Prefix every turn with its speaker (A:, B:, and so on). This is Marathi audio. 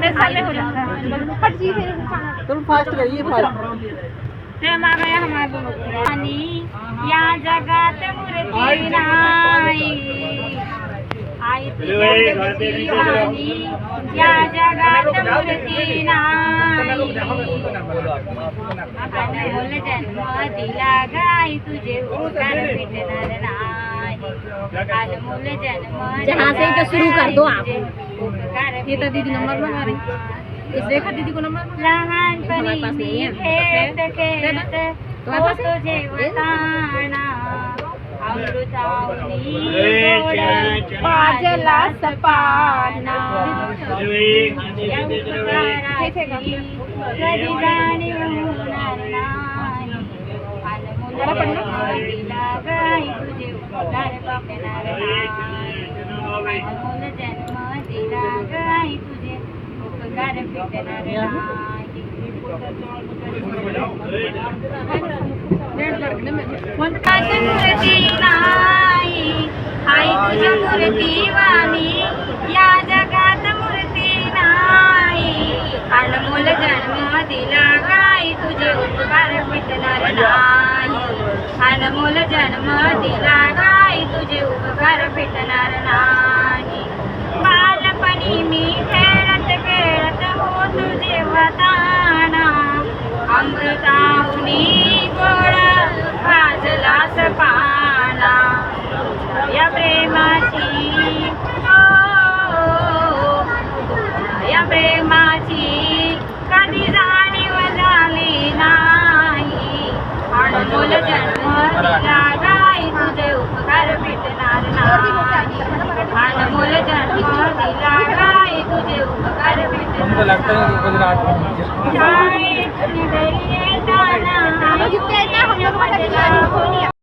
A: में हो जाता है। फट जी फिर
B: तुम फास्ट करिए फास्ट।
A: हमारा हमारी या जगत मूर्ति नाही आई तुझ्या दीवानी या जगत मूर्ती नाही अनमोल जन्म दिला गाई तुझे उपकार भेटणार नाही अनमोल जन्म
C: जहाँ से तो शुरू कर दो आप।
A: उपकार
C: ये तो दीदी नंबर लगा रही। इस देखा दीदी को नंबर
A: लहानपणी खेळत खेळत होतो जेवताना अमृतावनी गोड पाजला सपाना या उपकाराची कधी जाणीव होणार नाही अनमोल दिला गाई तुझे उपकार भेटणार नाही अनमोल जन्म दिला गाई तुझे उपकार भेटणार नाही मूर्ती नाही आई तुझ्या मूर्ती वाणी या जगात मूर्ती नाही अनमोल जन्म दिला गाई तुझे उपकार भेटणार नाही अनमोल जन्म दिला गाई तुझे उपकार भेटणार नाही बालपणी मी खेळत खेळत होतो जेवताना अमृताहुनी गोड भाजला सपाना या प्रेमाची या प्रेमाची कधी जाणीव झाली नाही अनमोल जन्म दिला गाई तुझे उपकार भेटणार नाही अनमोल जन्म दिला गाई तुझे उपकार भेटणार नाही